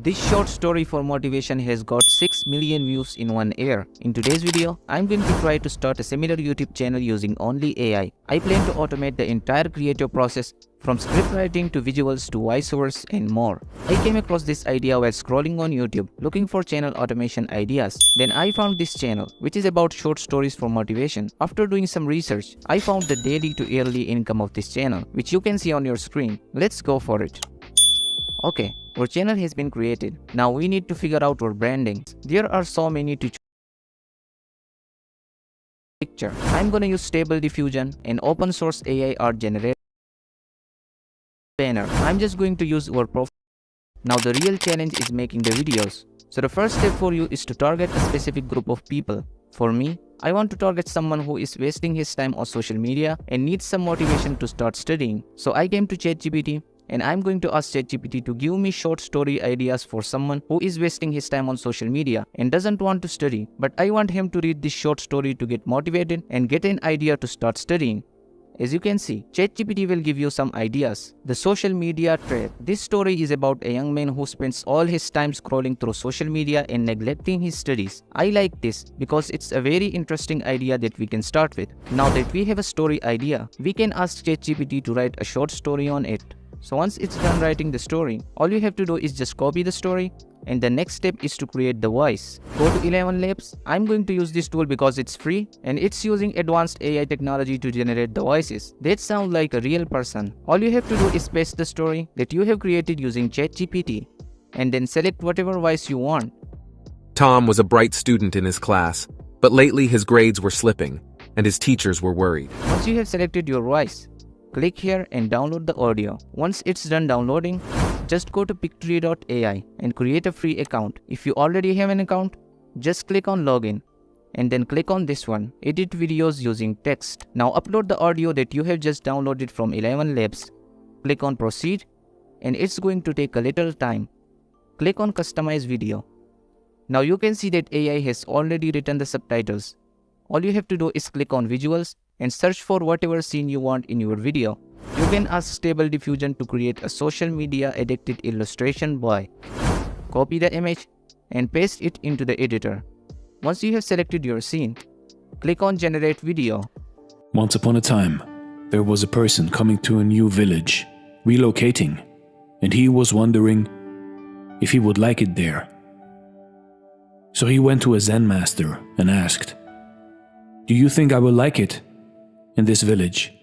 This short story for motivation has got 6 million views in 1 year. In today's video, I'm going to try to start a similar YouTube channel using only AI. I plan to automate the entire creative process from script writing to visuals to voiceovers and more. I came across this idea while scrolling on YouTube looking for channel automation ideas. Then I found this channel, which is about short stories for motivation. After doing some research, I found the daily to yearly income of this channel, which you can see on your screen. Let's go for it. Okay, our channel has been created. Now we need to figure out our branding. There are so many to choose. Picture. I'm gonna use Stable Diffusion and open source AI art generator. Banner. I'm just going to use our profile. Now the real challenge is making the videos. So the first step for you is to target a specific group of people. For me, I want to target someone who is wasting his time on social media and needs some motivation to start studying. So I came to ChatGPT and I'm going to ask ChatGPT to give me short story ideas for someone who is wasting his time on social media and doesn't want to study, but I want him to read this short story to get motivated and get an idea to start studying. As you can see, ChatGPT will give you some ideas. The social media trap. This story is about a young man who spends all his time scrolling through social media and neglecting his studies. I like this because it's a very interesting idea that we can start with. Now that we have a story idea, we can ask ChatGPT to write a short story on it. So once it's done writing the story, all you have to do is just copy the story, and the next step is to create the voice. Go to 11 Labs. I'm going to use this tool because it's free and it's using advanced AI technology to generate the voices that sound like a real person. All you have to do is paste the story that you have created using ChatGPT and then select whatever voice you want. Tom was a bright student in his class, but lately his grades were slipping and his teachers were worried. Once you have selected your voice, click here and download the audio. Once it's done downloading, just go to pictory.ai and create a free account. If you already have an account, just click on login and then click on this one, edit videos using text. Now upload the audio that you have just downloaded from 11 Labs. Click on proceed and it's going to take a little time. Click on customize video. Now you can see that AI has already written the subtitles. All you have to do is click on visuals and search for whatever scene you want in your video. You can ask Stable Diffusion to create a social media addicted illustration boy. Copy the image and paste it into the editor. Once you have selected your scene, click on generate video. Once upon a time, there was a person coming to a new village, relocating, and he was wondering if he would like it there. So he went to a Zen master and asked, "Do you think I will like it in this village?"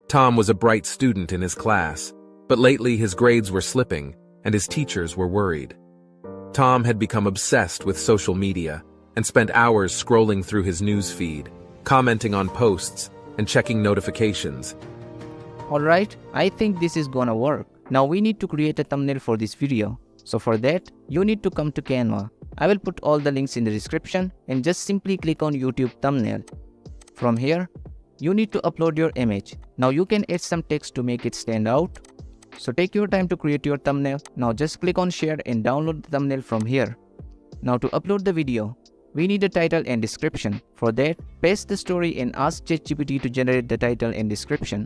Tom was a bright student in his class, but lately his grades were slipping and his teachers were worried. Tom had become obsessed with social media and spent hours scrolling through his news feed, commenting on posts and checking notifications. Alright, I think this is gonna work. Now we need to create a thumbnail for this video. So for that, you need to come to Canva. I will put all the links in the description and just simply click on YouTube thumbnail. From here, you need to upload your image. Now you can add some text to make it stand out. So take your time to create your thumbnail. Now just click on share and download the thumbnail from here. Now to upload the video, we need a title and description. For that, paste the story and ask ChatGPT to generate the title and description.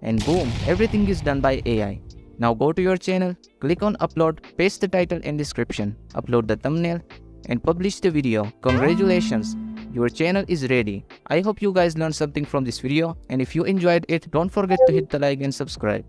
And boom, everything is done by AI. Now go to your channel, click on upload, paste the title and description, upload the thumbnail, and publish the video. Congratulations! Your channel is ready. I hope you guys learned something from this video, and if you enjoyed it, don't forget to hit the like and subscribe.